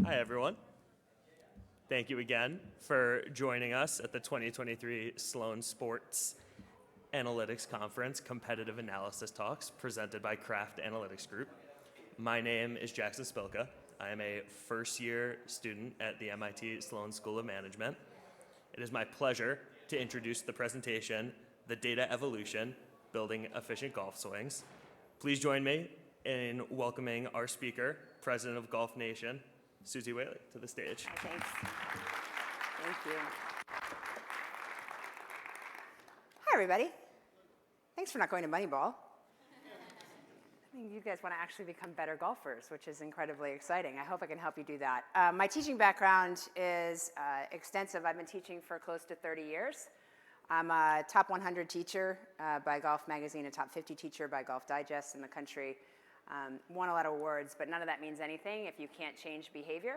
Hi, everyone. Thank you again for joining us at the 2023 Sloan Sports Analytics Conference Competitive Analysis Talks presented by Kraft Analytics Group. My name is Jackson Spilka. I am a first-year student at the MIT Sloan School of Management. It is my pleasure to introduce the presentation, The Data Evolution, Building Efficient Golf Swings. Please join me in welcoming our speaker, President of Golf Nation, Susie Whaley, to the stage. Thanks. Thank you. Hi, everybody. Thanks for not going to Moneyball. I mean, you guys want to actually become better golfers, which is incredibly exciting. I hope I can help you do that. My teaching background is extensive. I've been teaching for close to 30 years. I'm a top 100 teacher by Golf Magazine, a top 50 teacher by Golf Digest in the country. Won a lot of awards, but none of that means anything if you can't change behavior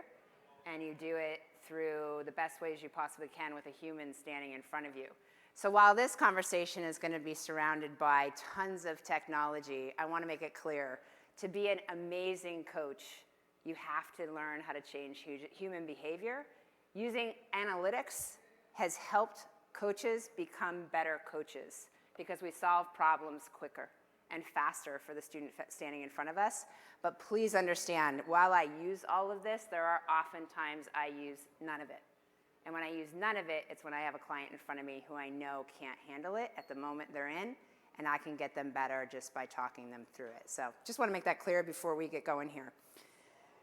and you do it through the best ways you possibly can with a human standing in front of you. So while this conversation is going to be surrounded by tons of technology, I want to make it clear, to be an amazing coach, you have to learn how to change human behavior. Using analytics has helped coaches become better coaches because we solve problems quicker and faster for the student standing in front of us. But please understand, while I use all of this, there are often times I use none of it. And when I use none of it, it's when I have a client in front of me who I know can't handle it at the moment they're in, and I can get them better just by talking them through it. So just want to make that clear before we get going here.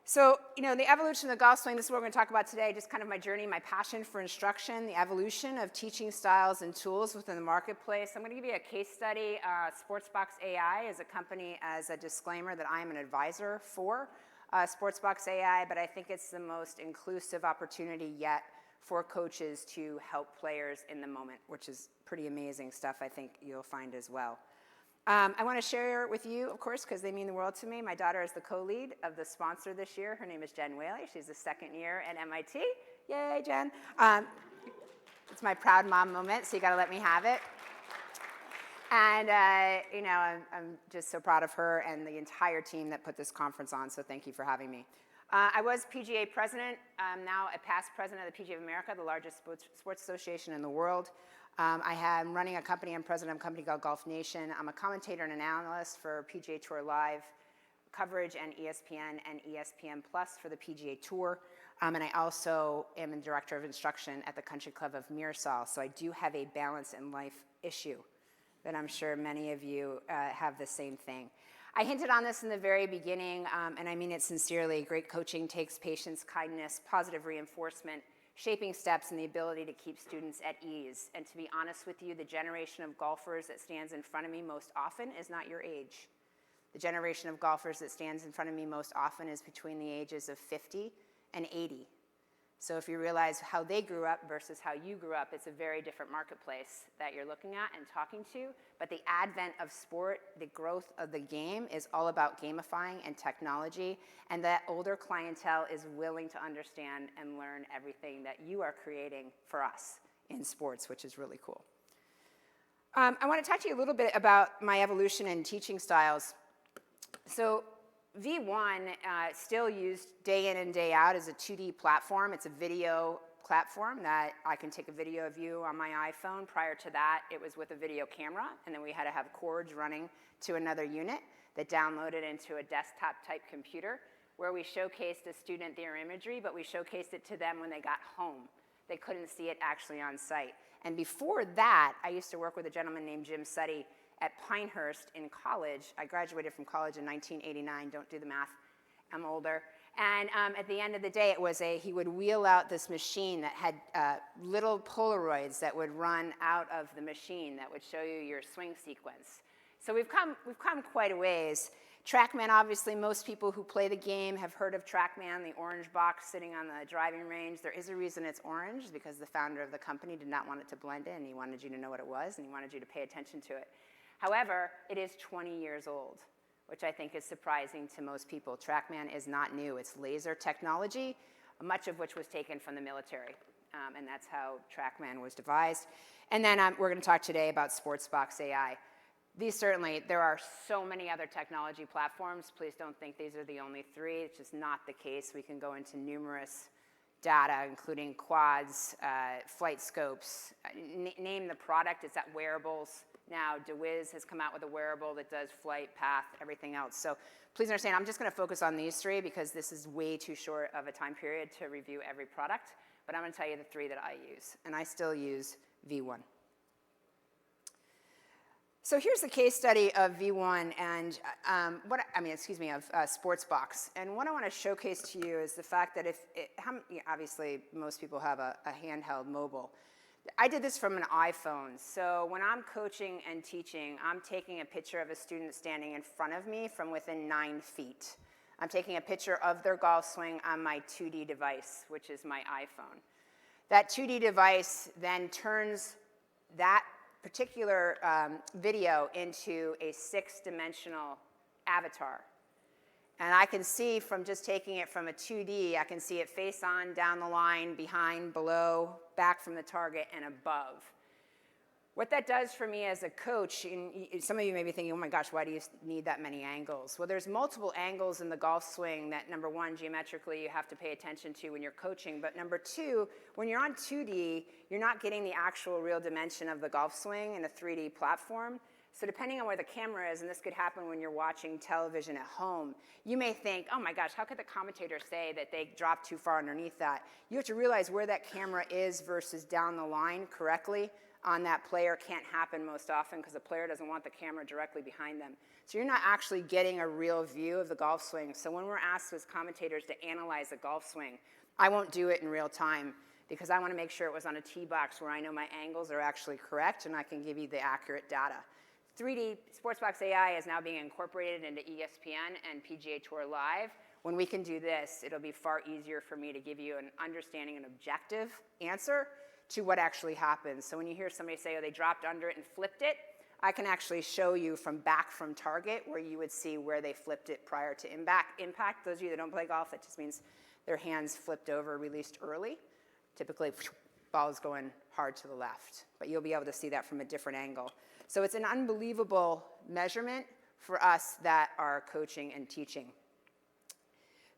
So, the evolution of the golf swing, this is what we're going to talk about today, just kind of my journey, my passion for instruction, the evolution of teaching styles and tools within the marketplace. I'm going to give you a case study. Sportsbox AI is a company, as a disclaimer, that I'm an advisor for Sportsbox AI, but I think it's the most inclusive opportunity yet for coaches to help players in the moment, which is pretty amazing stuff I think you'll find as well. I want to share with you, of course, because they mean the world to me. My daughter is the co-lead of the sponsor this year. Her name is Jen Whaley. She's the second year at MIT. Yay, Jen. It's my proud mom moment, so you got to let me have it. And, I'm just so proud of her and the entire team that put this conference on, so thank you for having me. I was PGA president. I'm now a past president of the PGA of America, the largest sports association in the world. I am running a company. I'm president of a company called Golf Nation. I'm a commentator and an analyst for PGA Tour Live coverage and ESPN Plus for the PGA Tour. And I also am the director of instruction at the Country Club of Mirsal. So I do have a balance in life issue that I'm sure many of you have the same thing. I hinted on this in the very beginning, and I mean it sincerely. Great coaching takes patience, kindness, positive reinforcement, shaping steps, and the ability to keep students at ease. And to be honest with you, the generation of golfers that stands in front of me most often is not your age. The generation of golfers that stands in front of me most often is between the ages of 50 and 80. So if you realize how they grew up versus how you grew up, it's a very different marketplace that you're looking at and talking to. But the advent of sport, the growth of the game is all about gamifying and technology. And that older clientele is willing to understand and learn everything that you are creating for us in sports, which is really cool. I want to talk to you a little bit about my evolution in teaching styles. So V1 still used day in and day out as a 2D platform. It's a video platform that I can take a video of you on my iPhone. Prior to that, it was with a video camera, and then we had to have cords running to another unit that downloaded into a desktop-type computer where we showcased a student their imagery, but we showcased it to them when they got home. They couldn't see it actually on site. And before that, I used to work with a gentleman named Jim Sutty at Pinehurst in college. I graduated from college in 1989. Don't do the math. I'm older. And at the end of the day, he would wheel out this machine that had little Polaroids that would run out of the machine that would show you your swing sequence. So we've come quite a ways. TrackMan, obviously, most people who play the game have heard of TrackMan, the orange box sitting on the driving range. There is a reason it's orange, because the founder of the company did not want it to blend in. He wanted you to know what it was, and he wanted you to pay attention to it. However, it is 20 years old, which I think is surprising to most people. TrackMan is not new. It's laser technology, much of which was taken from the military, and that's how TrackMan was devised. And then we're going to talk today about Sportsbox AI. These certainly, there are so many other technology platforms. Please don't think these are the only three. It's just not the case. We can go into numerous data, including quads, flight scopes. Name the product. It's at wearables. Now, DeWiz has come out with a wearable that does flight, path, everything else. So please understand, I'm just going to focus on these three because this is way too short of a time period to review every product. But I'm going to tell you the three that I use. And I still use V1. So here's the case study of V1 and of Sportsbox. And what I want to showcase to you is the fact that obviously most people have a handheld mobile. I did this from an iPhone. So when I'm coaching and teaching, I'm taking a picture of a student standing in front of me from within 9 feet. I'm taking a picture of their golf swing on my 2D device, which is my iPhone. That 2D device then turns that particular video into a 6-dimensional avatar. And I can see from just taking it from a 2D, I can see it face on, down the line, behind, below, back from the target, and above. What that does for me as a coach, and some of you may be thinking, oh my gosh, why do you need that many angles? Well, there's multiple angles in the golf swing that, number one, geometrically you have to pay attention to when you're coaching. But number two, when you're on 2D, you're not getting the actual real dimension of the golf swing in a 3D platform. So depending on where the camera is, and this could happen when you're watching television at home, you may think, oh my gosh, how could the commentator say that they dropped too far underneath that? You have to realize where that camera is versus down the line correctly on that player can't happen most often because the player doesn't want the camera directly behind them. So you're not actually getting a real view of the golf swing. So when we're asked as commentators to analyze a golf swing, I won't do it in real time because I want to make sure it was on a tee box where I know my angles are actually correct and I can give you the accurate data. 3D Sportsbox AI is now being incorporated into ESPN and PGA Tour Live. When we can do this, it'll be far easier for me to give you an understanding and objective answer to what actually happens. So when you hear somebody say, oh, they dropped under it and flipped it, I can actually show you from back from target where you would see where they flipped it prior to impact. Those of you that don't play golf, that just means their hands flipped over, released early. Typically, ball is going hard to the left, but you'll be able to see that from a different angle. So it's an unbelievable measurement for us that are coaching and teaching.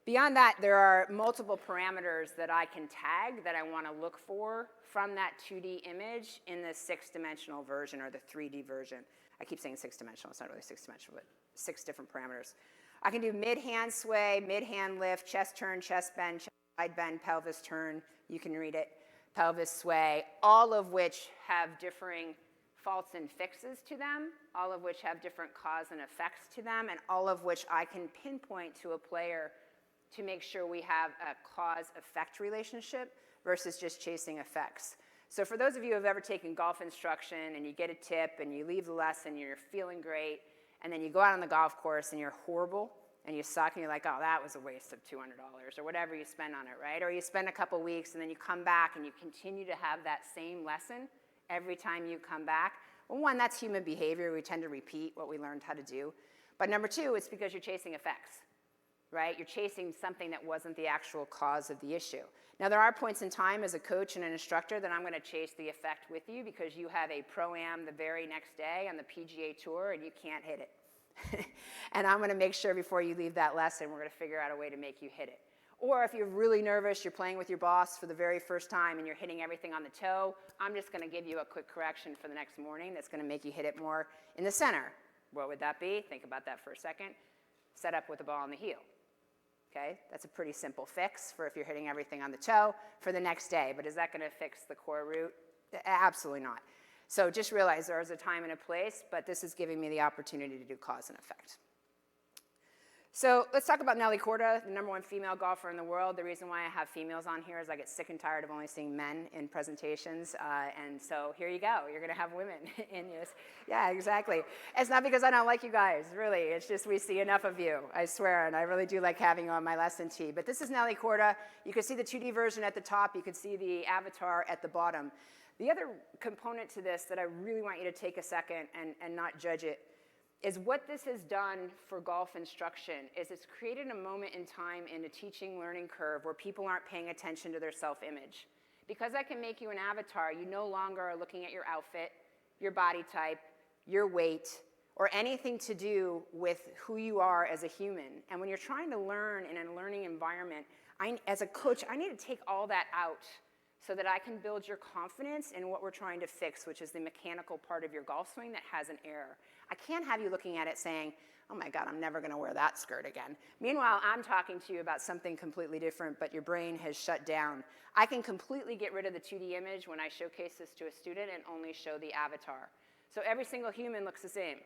Beyond that, there are multiple parameters that I can tag that I want to look for from that 2D image in the 6-dimensional version or the 3D version. I keep saying 6-dimensional. It's not really 6-dimensional, but 6 different parameters. I can do mid-hand sway, mid-hand lift, chest turn, chest bend, chest side bend, pelvis turn. You can read it. Pelvis sway, all of which have differing faults and fixes to them, all of which have different cause and effects to them, and all of which I can pinpoint to a player to make sure we have a cause-effect relationship versus just chasing effects. So for those of you who have ever taken golf instruction and you get a tip and you leave the lesson and you're feeling great, and then you go out on the golf course and you're horrible and you suck and you're like, oh, that was a waste of $200 or whatever you spend on it, right? Or you spend a couple weeks and then you come back and you continue to have that same lesson every time you come back. Well, one, that's human behavior. We tend to repeat what we learned how to do. But number two, it's because you're chasing effects, right? You're chasing something that wasn't the actual cause of the issue. Now, there are points in time as a coach and an instructor that I'm going to chase the effect with you because you have a pro-am the very next day on the PGA Tour and you can't hit it. And I'm going to make sure before you leave that lesson, we're going to figure out a way to make you hit it. Or if you're really nervous, you're playing with your boss for the very first time and you're hitting everything on the toe, I'm just going to give you a quick correction for the next morning that's going to make you hit it more in the center. What would that be? Think about that for a second. Set up with the ball on the heel. Okay, that's a pretty simple fix for if you're hitting everything on the toe for the next day. But is that going to fix the core root? Absolutely not. So just realize there is a time and a place, but this is giving me the opportunity to do cause and effect. So let's talk about Nelly Korda, the #1 female golfer in the world. The reason why I have females on here is I get sick and tired of only seeing men in presentations. And so here you go. You're going to have women in this. Yeah, exactly. It's not because I don't like you guys, really. It's just we see enough of you, I swear. And I really do like having you on my lesson tee. But this is Nelly Korda. You can see the 2D version at the top. You can see the avatar at the bottom. The other component to this that I really want you to take a second and not judge it is what this has done for golf instruction is it's created a moment in time in a teaching learning curve where people aren't paying attention to their self-image. Because I can make you an avatar, you no longer are looking at your outfit, your body type, your weight, or anything to do with who you are as a human. And when you're trying to learn in a learning environment, as a coach, I need to take all that out so that I can build your confidence in what we're trying to fix, which is the mechanical part of your golf swing that has an error. I can't have you looking at it saying, oh my God, I'm never going to wear that skirt again. Meanwhile, I'm talking to you about something completely different, but your brain has shut down. I can completely get rid of the 2D image when I showcase this to a student and only show the avatar. So every single human looks the same.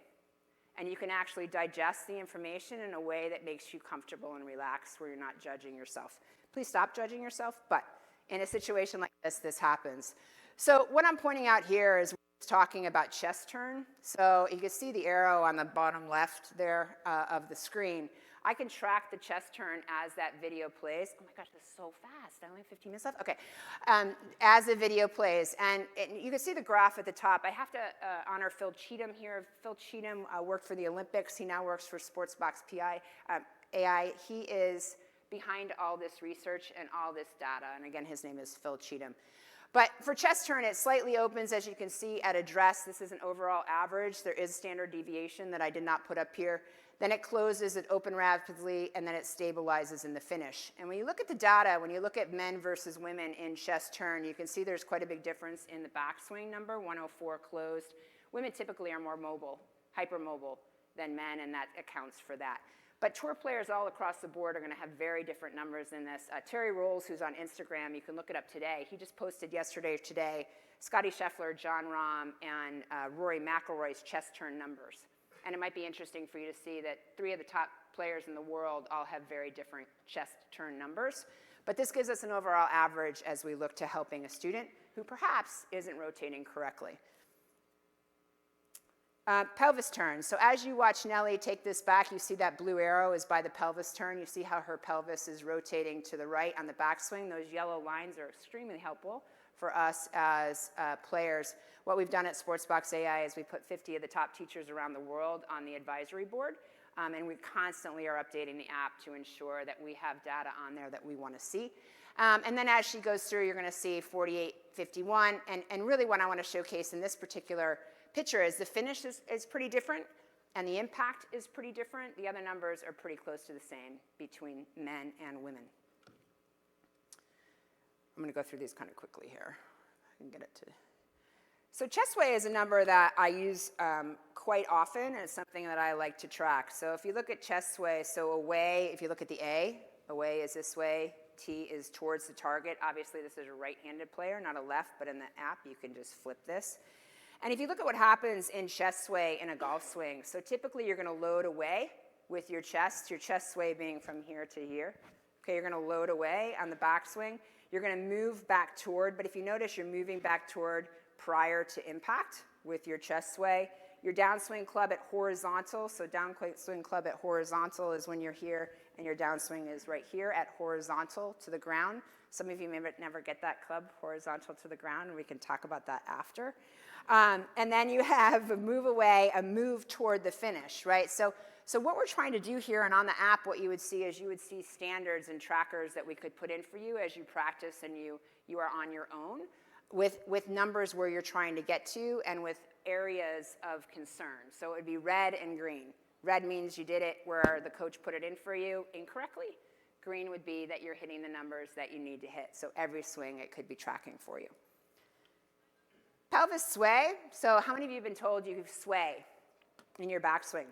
And you can actually digest the information in a way that makes you comfortable and relaxed, where you're not judging yourself. Please stop judging yourself, but in a situation like this happens. So what I'm pointing out here is talking about chest turn. So you can see the arrow on the bottom left there of the screen. I can track the chest turn as that video plays. Oh my gosh, this is so fast. I only have 15 minutes left? Okay. As the video plays. And you can see the graph at the top. I have to honor Phil Cheatham here. Phil Cheatham worked for the Olympics. He now works for Sportsbox AI. He is behind all this research and all this data. And again, his name is Phil Cheatham. But for chest turn, it slightly opens, as you can see, at address. This is an overall average. There is standard deviation that I did not put up here. Then it closes, it opens rapidly, and then it stabilizes in the finish. And when you look at the data, when you look at men versus women in chest turn, you can see there's quite a big difference in the backswing number, 104 closed. Women typically are more mobile, hypermobile than men, and that accounts for that. But tour players all across the board are going to have very different numbers in this. Terry Rolls, who's on Instagram, you can look it up today. He just posted yesterday or today, Scotty Scheffler, John Rahm, and Rory McIlroy's chest turn numbers. And it might be interesting for you to see that 3 of the top players in the world all have very different chest turn numbers. But this gives us an overall average as we look to helping a student who perhaps isn't rotating correctly. Pelvis turn. So as you watch Nellie take this back, you see that blue arrow is by the pelvis turn. You see how her pelvis is rotating to the right on the backswing. Those yellow lines are extremely helpful for us as players. What we've done at Sportsbox AI is we put 50 of the top teachers around the world on the advisory board, and we constantly are updating the app to ensure that we have data on there that we want to see. And then as she goes through, you're going to see 48, 51, and really what I want to showcase in this particular picture is the finish is pretty different, and the impact is pretty different. The other numbers are pretty close to the same between men and women. I'm going to go through these kind of quickly here. I can get it to. So chest sway is a number that I use quite often, and it's something that I like to track. So if you look at chest sway, so away, if you look at the A, away is this way, T is towards the target. Obviously, this is a right-handed player, not a left, but in the app, you can just flip this. And if you look at what happens in chest sway in a golf swing, so typically you're going to load away with your chest sway being from here to here. Okay, you're going to load away on the backswing. You're going to move back toward, but if you notice, you're moving back toward prior to impact with your chest sway. Your downswing club at horizontal, so downswing club at horizontal is when you're here, and your downswing is right here at horizontal to the ground. Some of you may never get that club horizontal to the ground, and we can talk about that after. And then you have a move away, a move toward the finish, right? So what we're trying to do here, and on the app, what you would see is you would see standards and trackers that we could put in for you as you practice and you are on your own with numbers where you're trying to get to and with areas of concern. So it would be red and green. Red means you did it where the coach put it in for you incorrectly. Green would be that you're hitting the numbers that you need to hit. So every swing, it could be tracking for you. Pelvis sway. So how many of you have been told you sway in your backswing?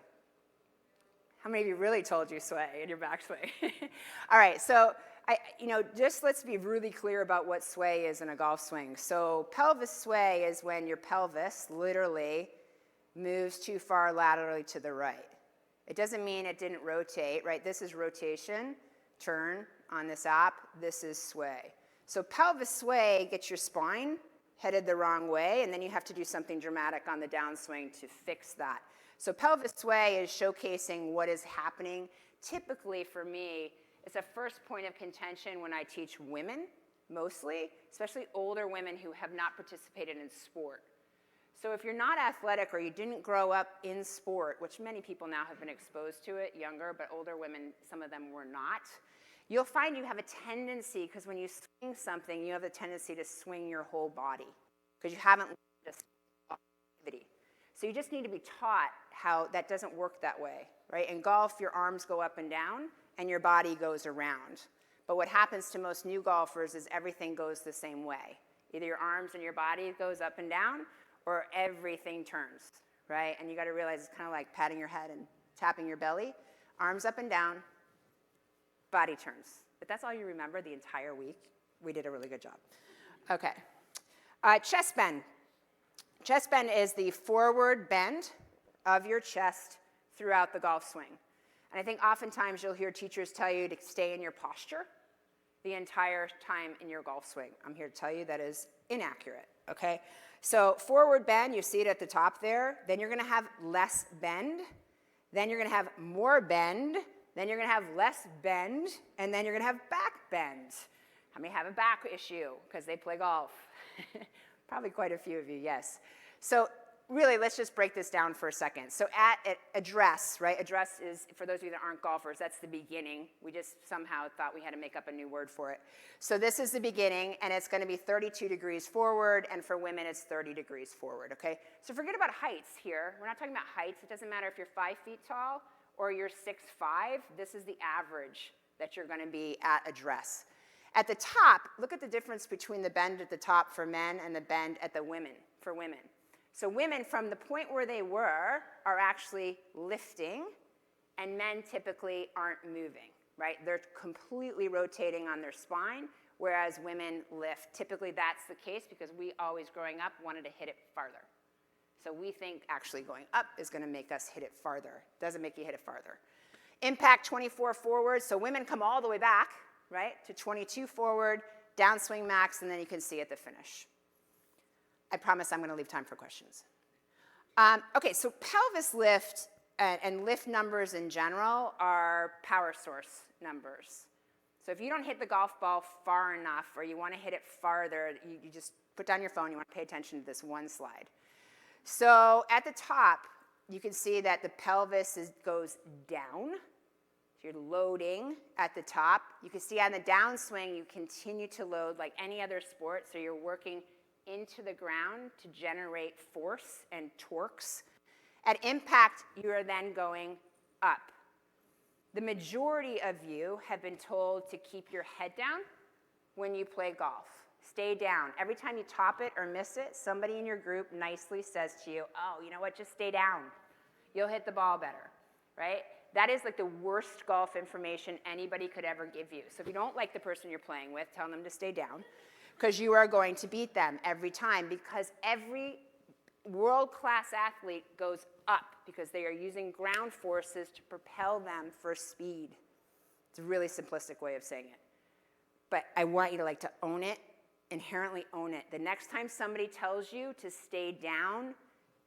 How many of you really told you sway in your backswing? All right, so just let's be really clear about what sway is in a golf swing. So pelvis sway is when your pelvis literally moves too far laterally to the right. It doesn't mean it didn't rotate, right? This is rotation, turn on this app. This is sway. So pelvis sway gets your spine headed the wrong way, and then you have to do something dramatic on the downswing to fix that. So pelvis sway is showcasing what is happening. Typically for me, it's a first point of contention when I teach women, mostly, especially older women who have not participated in sport. So if you're not athletic or you didn't grow up in sport, which many people now have been exposed to it, younger, but older women, some of them were not, you'll find you have a tendency, because when you swing something, you have a tendency to swing your whole body because you haven't learned a activity. So you just need to be taught how that doesn't work that way, right? In golf, your arms go up and down, and your body goes around. But what happens to most new golfers is everything goes the same way. Either your arms and your body goes up and down, or everything turns, right? And you got to realize it's kind of like patting your head and tapping your belly. Arms up and down, body turns. If that's all you remember the entire week, we did a really good job. Okay. Chest bend. Chest bend is the forward bend of your chest throughout the golf swing. And I think oftentimes you'll hear teachers tell you to stay in your posture the entire time in your golf swing. I'm here to tell you that is inaccurate, okay? So forward bend, you see it at the top there. Then you're gonna have less bend. Then you're gonna have more bend. Then you're gonna have less bend. And then you're gonna have back bend. How many have a back issue because they play golf? Probably quite a few of you, yes. So really, let's just break this down for a second. So at address, right? Address is, for those of you that aren't golfers, that's the beginning. We just somehow thought we had to make up a new word for it. So this is the beginning, and it's going to be 32 degrees forward, and for women, it's 30 degrees forward, okay? So forget about heights here. We're not talking about heights. It doesn't matter if you're 5 feet tall or you're 6'5". This is the average that you're going to be at address. At the top, look at the difference between the bend at the top for men and the bend at the women for women. So women, from the point where they were, are actually lifting, and men typically aren't moving, right? They're completely rotating on their spine, whereas women lift. Typically that's the case because we always, growing up, wanted to hit it farther. So we think actually going up is going to make us hit it farther. Doesn't make you hit it farther. Impact 24 forward, so women come all the way back, right, to 22 forward, downswing max, and then you can see at the finish. I promise I'm going to leave time for questions. Okay, so pelvis lift and lift numbers in general are power source numbers. So if you don't hit the golf ball far enough or you want to hit it farther, you just put down your phone, you want to pay attention to this one slide. So at the top, you can see that the pelvis goes down. So you're loading at the top. You can see on the downswing, you continue to load like any other sport, so you're working into the ground to generate force and torques. At impact, you are then going up. The majority of you have been told to keep your head down when you play golf. Stay down. Every time you top it or miss it, somebody in your group nicely says to you, oh, you know what, just stay down. You'll hit the ball better, right? That is like the worst golf information anybody could ever give you. So if you don't like the person you're playing with, tell them to stay down, because you are going to beat them every time, because every world-class athlete goes up because they are using ground forces to propel them for speed. It's a really simplistic way of saying it. But I want you to own it, inherently own it. The next time somebody tells you to stay down,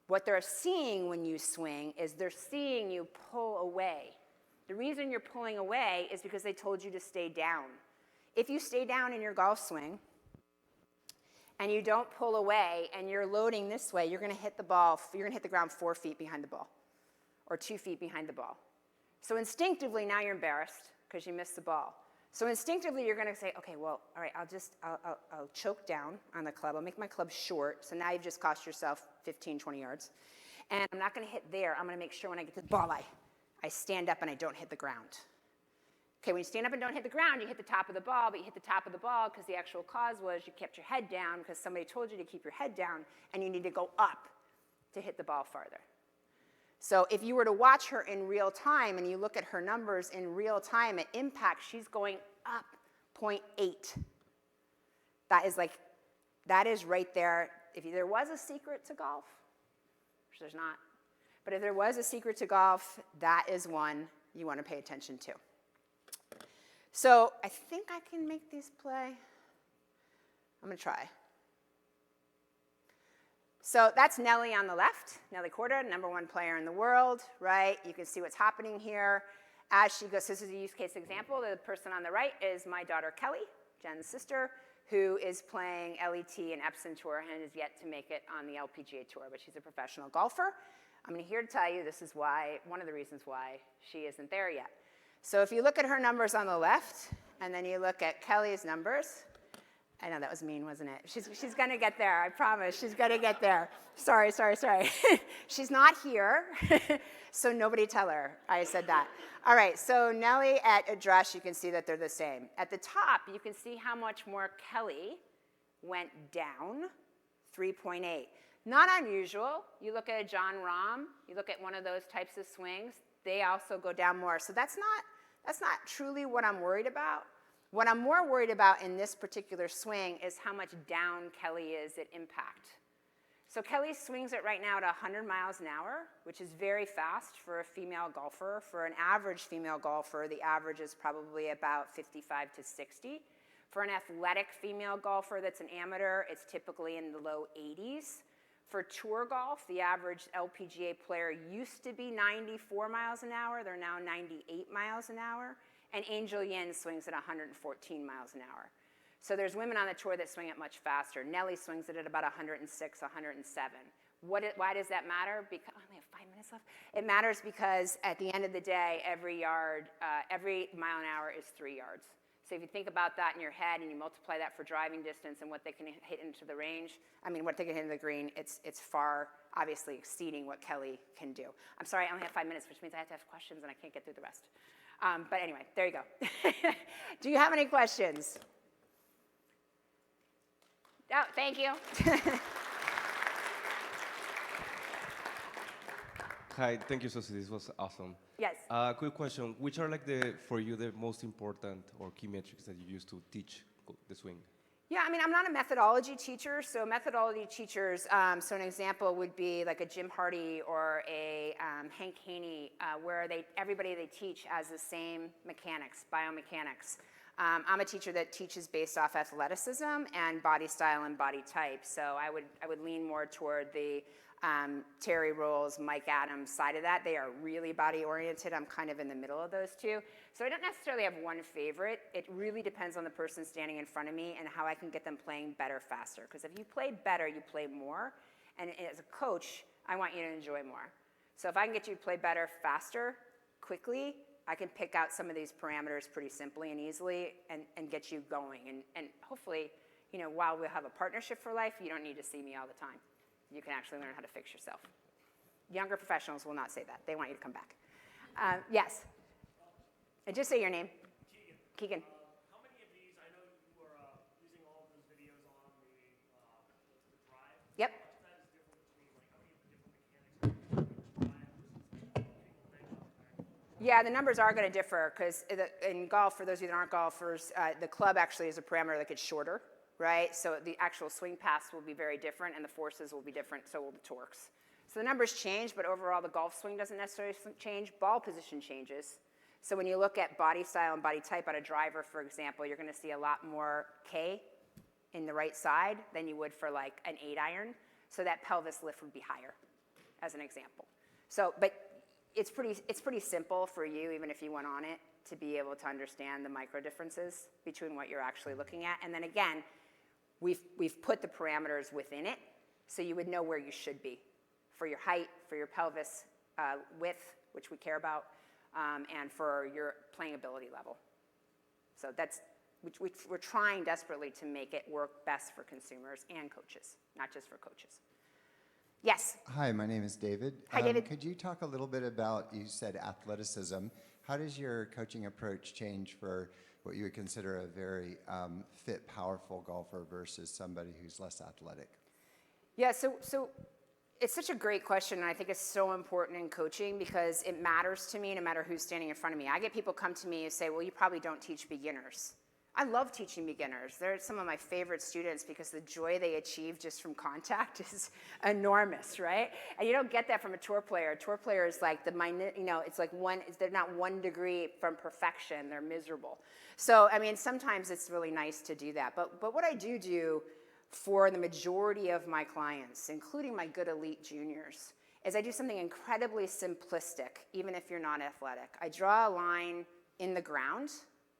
what they're seeing when you swing is they're seeing you pull away. The reason you're pulling away is because they told you to stay down. If you stay down in your golf swing, and you don't pull away, and you're loading this way, you're going to hit the ball, you're going to hit the ground 4 feet behind the ball, or 2 feet behind the ball. So instinctively, now you're embarrassed because you missed the ball. So instinctively, you're going to say, okay, well, all right, I'll choke down on the club. I'll make my club short, so now you've just cost yourself 15, 20 yards. And I'm not going to hit there. I'm going to make sure when I get to the ball, I stand up and I don't hit the ground. Okay, when you stand up and don't hit the ground, you hit the top of the ball, but you hit the top of the ball because the actual cause was you kept your head down because somebody told you to keep your head down, and you need to go up to hit the ball farther. So if you were to watch her in real time and you look at her numbers in real time at impact, she's going up 0.8. That is right there. If there was a secret to golf, which there's not, but if there was a secret to golf, that is one you want to pay attention to. So I think I can make these play. I'm going to try. So that's Nellie on the left, Nellie Korda, #1 player in the world, right? You can see what's happening here. As she goes, this is a use case example. The person on the right is my daughter Kelly, Jen's sister, who is playing LET and Epson Tour and is yet to make it on the LPGA Tour, but she's a professional golfer. I'm here to tell you this is why, one of the reasons why she isn't there yet. So if you look at her numbers on the left, and then you look at Kelly's numbers, I know that was mean, wasn't it? She's going to get there. I promise. She's going to get there. Sorry. She's not here, so nobody tell her I said that. All right, so Nellie at address, you can see that they're the same. At the top, you can see how much more Kelly went down, 3.8. Not unusual. You look at a John Rahm, you look at one of those types of swings, they also go down more. So that's not truly what I'm worried about. What I'm more worried about in this particular swing is how much down Kelly is at impact. So Kelly swings it right now at 100 miles an hour, which is very fast for a female golfer. For an average female golfer, the average is probably about 55 to 60. For an athletic female golfer that's an amateur, it's typically in the low 80s. For tour golf, the average LPGA player used to be 94 miles an hour. They're now 98 miles an hour. And Angel Yin swings at 114 miles an hour. So there's women on the tour that swing it much faster. Nelly swings it at about 106, 107. Why does that matter? Because I only have 5 minutes left. It matters because at the end of the day, every mile an hour is 3 yards. So if you think about that in your head and you multiply that for driving distance and what they can hit into the range, what they can hit into the green, it's far, obviously, exceeding what Kelly can do. I'm sorry, I only have 5 minutes, which means I have to have questions and I can't get through the rest. But anyway, there you go. Do you have any questions? Oh, thank you. Hi, thank you, Susie. This was awesome. Yes. Quick question. Which are for you the most important or key metrics that you use to teach the swing? Yeah, I'm not a methodology teacher, so methodology teachers, so an example would be like a Jim Hardy or a Hank Haney, where everybody they teach has the same mechanics, biomechanics. I'm a teacher that teaches based off athleticism and body style and body type, so I would lean more toward the Terry Rolls, Mike Adams side of that. They are really body oriented. I'm kind of in the middle of those two. So I don't necessarily have one favorite. It really depends on the person standing in front of me and how I can get them playing better faster. Because if you play better, you play more. And as a coach, I want you to enjoy more. So if I can get you to play better faster, quickly, I can pick out some of these parameters pretty simply and easily and get you going. And hopefully, while we'll have a partnership for life, you don't need to see me all the time. You can actually learn how to fix yourself. Younger professionals will not say that. They want you to come back. Yes? And just say your name. Keegan. How many of these, I know you are using all of those videos on the drive. Yep. How much of that is different between, how many of the different mechanics are drive versus Yeah, the numbers are going to differ because in golf, for those of you that aren't golfers, the club actually is a parameter that gets shorter. Right? So the actual swing paths will be very different and the forces will be different, so will the torques. So the numbers change, but overall the golf swing doesn't necessarily change. Ball position changes. So when you look at body style and body type on a driver, for example, you're going to see a lot more K in the right side than you would for like an 8-iron. So that pelvis lift would be higher, as an example. So, but it's pretty simple for you, even if you went on it, to be able to understand the micro differences between what you're actually looking at. And then again, we've put the parameters within it, so you would know where you should be for your height, for your pelvis width, which we care about, and for your playing ability level. So we're trying desperately to make it work best for consumers and coaches, not just for coaches. Yes? Hi, my name is David. Hi, David. Could you talk a little bit about, you said athleticism. How does your coaching approach change for what you would consider a very fit, powerful golfer versus somebody who's less athletic? Yeah, so it's such a great question, and I think it's so important in coaching because it matters to me no matter who's standing in front of me. I get people come to me and say, well, you probably don't teach beginners. I love teaching beginners. They're some of my favorite students because the joy they achieve just from contact is enormous, right? And you don't get that from a tour player. A tour player is like it's like they're not 1 degree from perfection. They're miserable. So, sometimes it's really nice to do that. But what I do for the majority of my clients, including my good elite juniors, is I do something incredibly simplistic, even if you're not athletic. I draw a line in the ground,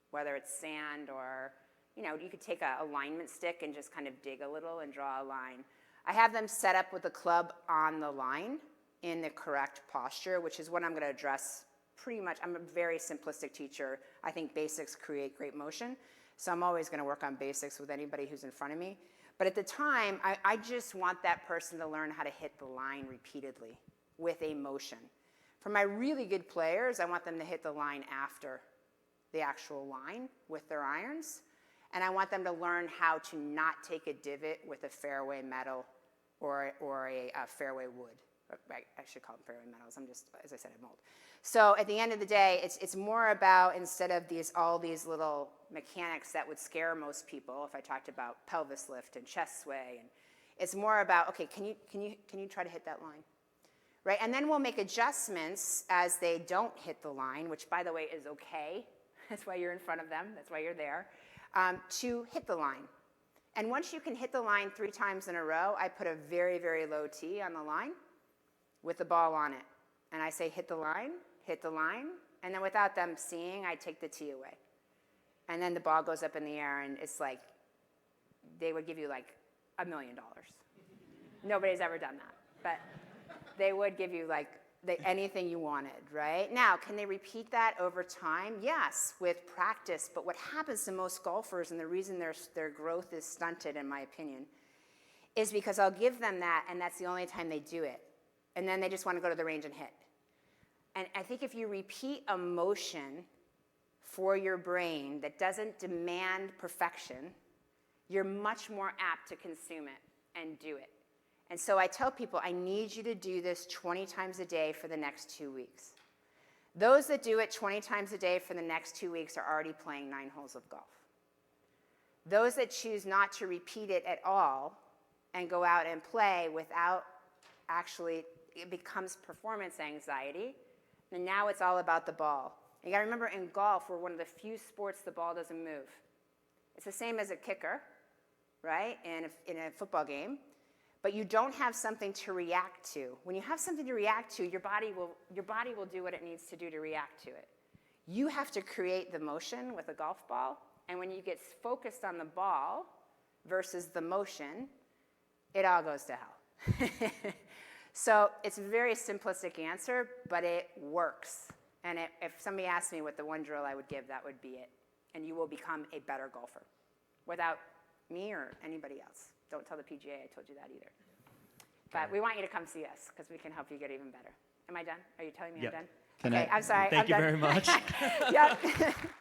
whether it's sand or, you could take a alignment stick and just kind of dig a little and draw a line. I have them set up with the club on the line in the correct posture, which is what I'm going to address pretty much. I'm a very simplistic teacher. I think basics create great motion. So I'm always going to work on basics with anybody who's in front of me. But at the time, I just want that person to learn how to hit the line repeatedly with a motion. For my really good players, I want them to hit the line after the actual line with their irons. And I want them to learn how to not take a divot with a fairway metal or a fairway wood. I should call them fairway metals. I'm just, as I said, I'm old. So at the end of the day, it's more about, instead of all these little mechanics that would scare most people, if I talked about pelvis lift and chest sway, and it's more about, okay, can you try to hit that line? Right? And then we'll make adjustments as they don't hit the line, which, by the way, is okay. That's why you're in front of them. That's why you're there, to hit the line. And once you can hit the line 3 times in a row, I put a very, very low tee on the line with the ball on it. And I say, hit the line, and then without them seeing, I take the tee away. And then the ball goes up in the air, and it's like, they would give you like $1 million. Nobody's ever done that, but they would give you like anything you wanted, right? Now, can they repeat that over time? Yes, with practice, but what happens to most golfers, and the reason their growth is stunted, in my opinion, is because I'll give them that, and that's the only time they do it. And then they just want to go to the range and hit. And I think if you repeat a motion for your brain that doesn't demand perfection, you're much more apt to consume it and do it. And so I tell people, I need you to do this 20 times a day for the next 2 weeks. Those that do it 20 times a day for the next 2 weeks are already playing 9 holes of golf. Those that choose not to repeat it at all and go out and play without actually, it becomes performance anxiety, and now it's all about the ball. You gotta remember, in golf, we're one of the few sports the ball doesn't move. It's the same as a kicker, right, in a football game, but you don't have something to react to. When you have something to react to, your body will do what it needs to do to react to it. You have to create the motion with a golf ball, and when you get focused on the ball versus the motion, it all goes to hell. So it's a very simplistic answer, but it works. And if somebody asked me what the one drill I would give, that would be it. And you will become a better golfer without me or anybody else. Don't tell the PGA I told you that either. But we want you to come see us because we can help you get even better. Am I done? Are you telling me I'm done? Can Okay, I'm sorry. Thank you I'm done. very much. Yep.